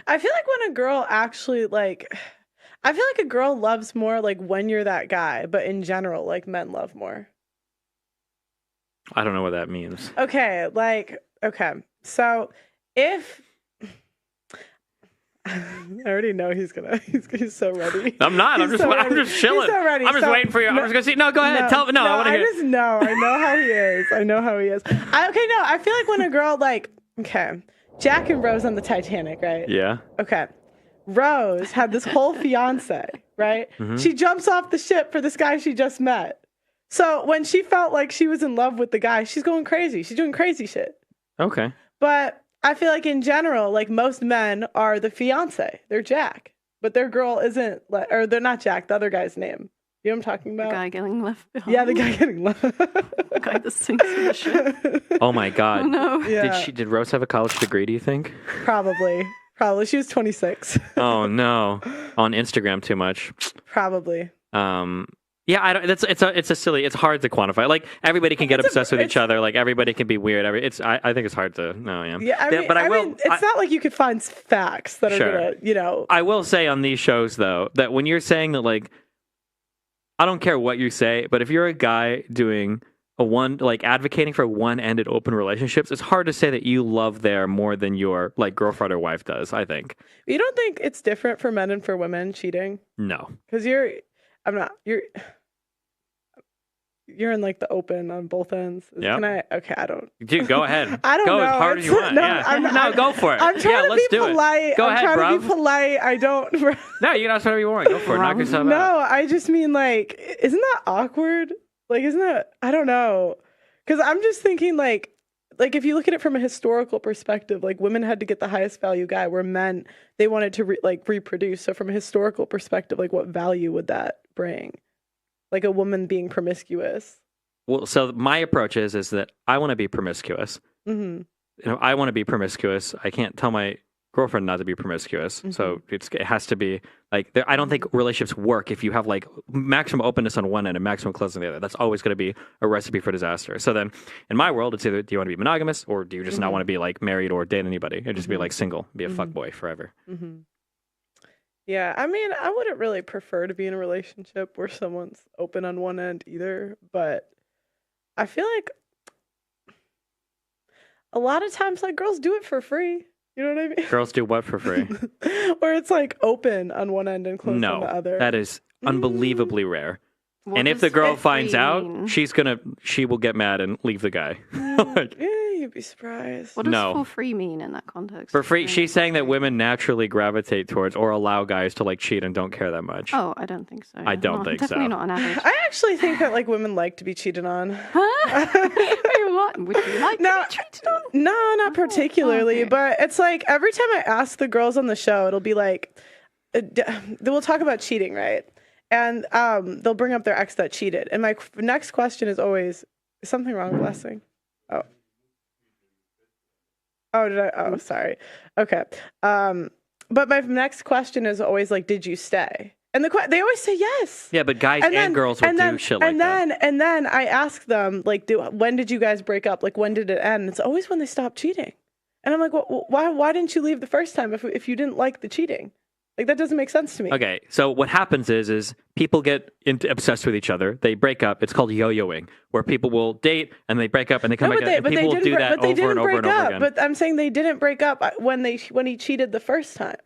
I feel like when a girl actually I feel like a girl loves more like when you're that guy, but in general, like men love more. I don't know what that means. Okay, okay. So if I already know he's so ready. I'm not. I'm just chilling. He's so ready. I'm just waiting for you. I'm just gonna see. No, go ahead. Tell me. No, I want to hear. I just know. I know how he is. I feel like when a girl okay, Jack and Rose on the Titanic, right? Yeah. Okay. Rose had this whole fiance, right? Mm-hmm. She jumps off the ship for this guy she just met. So when she felt like she was in love with the guy, she's going crazy. She's doing crazy shit. Okay. But I feel like in general, like most men are the fiance. They're Jack. But their girl isn't, or they're not Jack, the other guy's name. You know what I'm talking about? The guy getting left behind. Yeah, the guy getting left. The guy that sinks in the ship. Oh my God. Oh no. Yeah. Did Rose have a college degree, do you think? Probably. She was 26. Oh no. On Instagram too much. Probably. Yeah, I don't. It's hard to quantify. Like everybody can get obsessed with each other. Like everybody can be weird. I think it's hard to know. Yeah. Yeah, I mean, it's not like you could find facts that are gonna, I will say on these shows though that when you're saying that, like, I don't care what you say, but if you're a guy doing advocating for one-ended open relationships, it's hard to say that you love there more than your like girlfriend or wife does. I think. You don't think it's different for men and for women cheating? No, because you're in like the open on both ends. Yeah. Okay, I don't. Dude, go ahead. I don't go know. as hard as you want. No, go for it. I'm trying to be polite. Go ahead, bro. I'm trying to be polite. I don't. No, you can ask whatever you want. Go for it. Knock yourself out. No, I just mean like, isn't that awkward? Like, isn't that? I don't know. Because I'm just thinking like if you look at it from a historical perspective, like women had to get the highest value guy, where men they wanted to reproduce. So from a historical perspective, like what value would that bring? Like a woman being promiscuous. Well, so my approach is that I want to be promiscuous. Mm-hmm. I want to be promiscuous. I can't tell my girlfriend not to be promiscuous. Mm-hmm. So it has to be like, I don't think relationships work if you have like maximum openness on one end and maximum closing on the other. That's always going to be a recipe for disaster. So then in my world, it's either do you want to be monogamous or do you just not want to be like married or date anybody and just be like single, be a fuckboy forever. Mm-hmm. Yeah, I mean, I wouldn't really prefer to be in a relationship where someone's open on one end either, but I feel like a lot of times like girls do it for free. You know what I mean? Girls do what for free? Where it's like open on one end and closed on the other. That is unbelievably rare. And if the girl finds out, she will get mad and leave the guy. You'd be surprised. What does for free mean in that context? For free, she's saying that women naturally gravitate towards or allow guys to like cheat and don't care that much. Oh, I don't think so. I don't think definitely so. Not on average. I actually think that like women like to be cheated on. What? Would you like to be cheated on? No, not particularly. Okay. But it's like every time I ask the girls on the show, it'll be like, we'll talk about cheating, right? And they'll bring up their ex that cheated. And my next question is always, is something wrong with Blessing? Oh, did I? Oh, sorry. Okay. But my next question is always like, did you stay? And they always say yes. Yeah, but guys and girls will do shit like that. And then I ask them, like, when did you guys break up? Like, when did it end? It's always when they stopped cheating. And I'm like, well, why didn't you leave the first time if you didn't like the cheating? Like, that doesn't make sense to me. Okay, so what happens is people get obsessed with each other. They break up. It's called yo-yoing, where people will date and they break up and they come back. And people will do that over and over and over again. But I'm saying they didn't break up when he cheated the first time.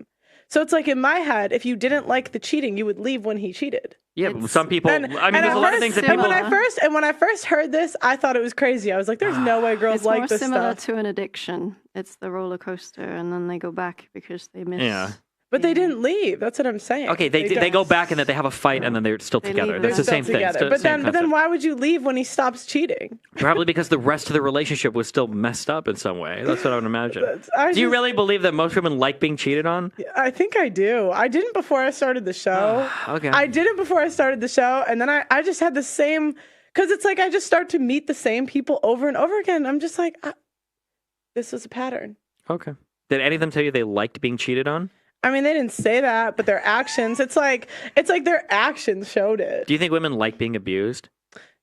So it's like in my head, if you didn't like the cheating, you would leave when he cheated. Yeah, but some people. There's a lot of things that people. And when I first heard this, I thought it was crazy. I was like, "There's no way girls like this stuff." It's more similar to an addiction. It's the roller coaster, and then they go back because they miss. Yeah. But they didn't leave. That's what I'm saying. Okay, they go back and that they have a fight and then they're still together. That's the same thing. But then why would you leave when he stops cheating? Probably because the rest of the relationship was still messed up in some way. That's what I would imagine. Do you really believe that most women like being cheated on? I think I do. I didn't before I started the show. Okay. I didn't before I started the show, and then I just had the same, because it's like I just start to meet the same people over and over again. I'm just like, this is a pattern. Okay. Did any of them tell you they liked being cheated on? I mean, they didn't say that, but their actions, it's like their actions showed it. Do you think women like being abused?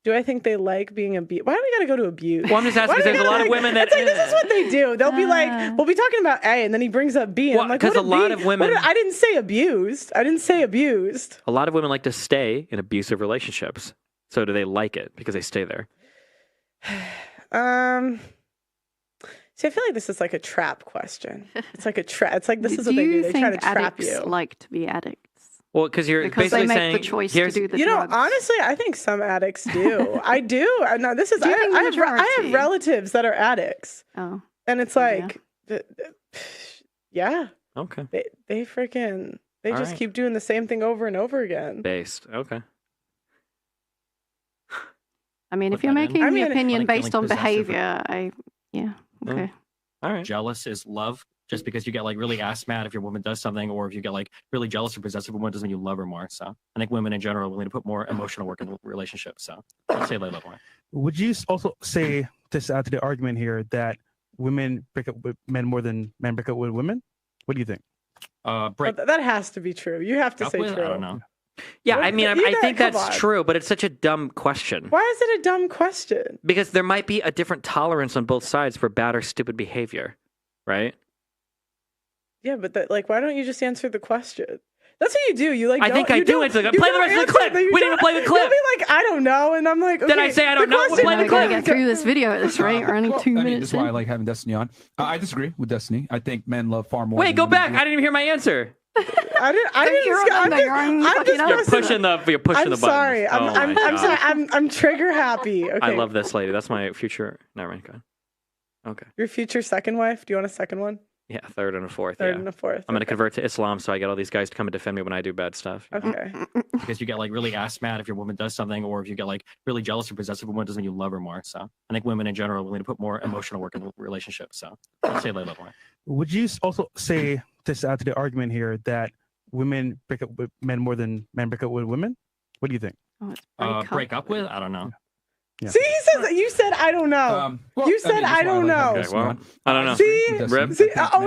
Do I think they like being abused? Why do we gotta go to abuse? Well, I'm just asking because there's a lot of women that. It's like, this is what they do. They'll be like, we'll be talking about A, and then he brings up B, and I'm like, because a lot of women. I didn't say abused. I didn't say abused. A lot of women like to stay in abusive relationships. So do they like it because they stay there? See, I feel like this is like a trap question. It's like a trap. It's like this is what they do. They try to trap you. Like to be addicts? Well, because you're because basically they make saying the choice to do the drugs. Honestly, I think some addicts do. I do. No, this is. I have relatives that are addicts. Oh, and it's like, yeah. Okay. They freaking. They All just right. keep doing the same thing over and over again. Based. Okay. I mean, if you're making the opinion based on behavior, okay. All right. Jealous is love. Just because you get like really ass mad if your woman does something, or if you get like really jealous or possessive of a woman, doesn't mean you love her more. So I think women in general are willing to put more emotional work in relationships. So I'd say they love more. Would you also say, just add to the argument here, that women break up with men more than men break up with women? What do you think? That has to be true. You have to say true. I don't know. Yeah, I mean, I think that's true, but it's such a dumb question. Why is it a dumb question? Because there might be a different tolerance on both sides for bad or stupid behavior, right? Yeah, but why don't you just answer the question? That's what you do. You like. I think I do answer. Play the rest of the clip. We didn't even play the clip. You'll be like, I don't know, and I'm like, okay, Did I say I don't know? We'll play the clip. Get through this video at this rate. We're only 2 minutes. That's why I like having Destiny on. I disagree with Destiny. I think men love far more. Wait, go back. I didn't even hear my answer. You're pushing the button. I'm sorry. I'm sorry. I'm trigger happy. Okay. I love this lady. That's my future. Never mind. Go ahead. Okay. Your future second wife? Do you want a second one? Yeah, third and a fourth. Third and a fourth. I'm going to convert to Islam, so I get all these guys to come and defend me when I do bad stuff. Okay. Because you get like really ass mad if your woman does something, or if you get like really jealous or possessive of a woman, doesn't mean you love her more. So I think women in general are willing to put more emotional work in relationships. So I'd say they love more. Would you also say, just add to the argument here, that women break up with men more than men break up with women? What do you think? Break up with? I don't know. Yeah. See, you said I don't know. You said I don't know. Okay, well, I don't know. See,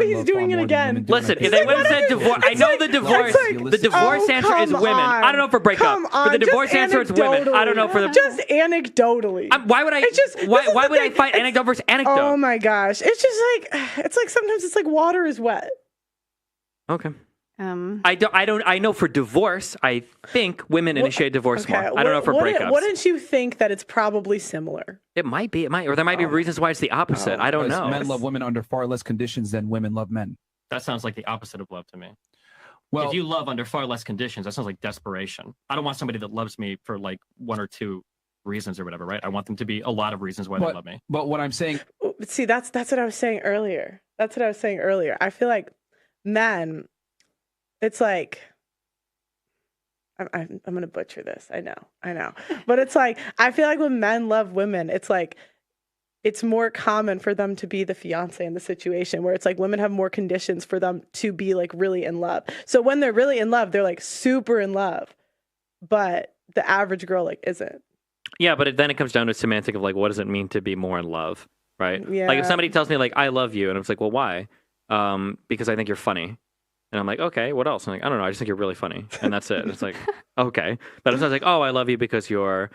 he's doing it again. Listen, if they would have said divorce, I know the divorce. The divorce answer is women. I don't know for breakup. For the divorce answer, it's women. I don't know for the. Just anecdotally. Why would I? Why would I fight anecdote versus anecdote? Oh my gosh, it's just like sometimes it's like water is wet. Okay. I know for divorce, I think women initiate divorce more. I don't know for breakups. Wouldn't you think that it's probably similar? It might be. Or there might be reasons why it's the opposite. I don't know. Men love women under far less conditions than women love men. That sounds like the opposite of love to me. Well, if you love under far less conditions, that sounds like desperation. I don't want somebody that loves me for like one or two reasons or whatever, right? I want them to be a lot of reasons why they love me. But what I'm saying, see, that's what I was saying earlier. I feel like men. It's like, I'm going to butcher this. I know. But it's like, I feel like when men love women, it's like, it's more common for them to be the fiance in the situation where it's like women have more conditions for them to be like really in love. So when they're really in love, they're like super in love. But the average girl like isn't. Yeah, but then it comes down to a semantic of like, what does it mean to be more in love, right? Yeah. Like if somebody tells me like, I love you, and I'm like, well, why? Because I think you're funny. And I'm like, okay, what else? I'm like, I don't know. I just think you're really funny. And that's it. It's like, okay. But it's not like, oh, I love you because you're,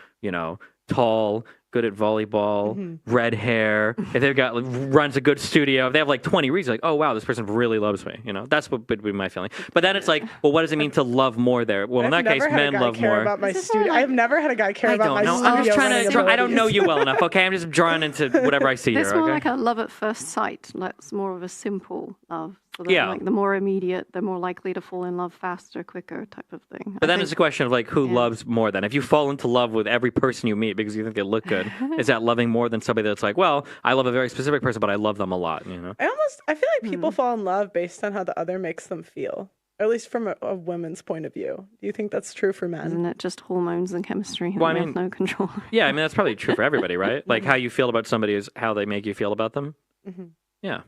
tall, good at volleyball, red hair. If they've got runs a good studio, if they have like 20 reasons, like, oh wow, this person really loves me. That's what would be my feeling. But then it's like, well, what does it mean to love more there? Well, in that case, men love more. About my studio. I've never had a guy care about my studio. I'm just trying to. I don't know you well enough. Okay, I'm just drawn into whatever I see here. It's more like a love at first sight. It's more of a simple love. So like the more immediate, they're more likely to fall in love faster, quicker type of thing. But then it's a question of like who loves more then. If you fall into love with every person you meet because you think they look good, is that loving more than somebody that's like, well, I love a very specific person, but I love them a lot, I feel like people fall in love based on how the other makes them feel. Or at least from a woman's point of view. Do you think that's true for men? Isn't it just hormones and chemistry? Well, we have no control. Yeah, I mean, that's probably true for everybody, right? Like how you feel about somebody is how they make you feel about them. Mm-hmm. Yeah.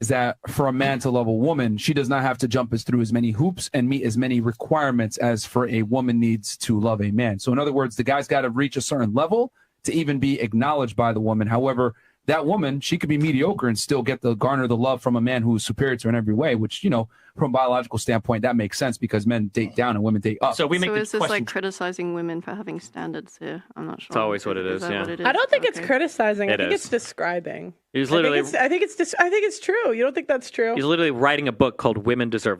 Is that for a man to love a woman, she does not have to jump through as many hoops and meet as many requirements as for a woman needs to love a man. So in other words, the guy's got to reach a certain level to even be acknowledged by the woman. However, that woman, she could be mediocre and still get the garner the love from a man who's superior to her in every way, which, you know, from a biological standpoint, that makes sense because men date down and women date up. So we make so the is this question. like criticizing women for having standards here? I'm not sure. It's always what it is, that yeah. what it is? I don't think it's Okay. criticizing. I It think is. it's describing. He's literally I think it's true. You don't think that's true? he's literally writing a book called "Women Deserve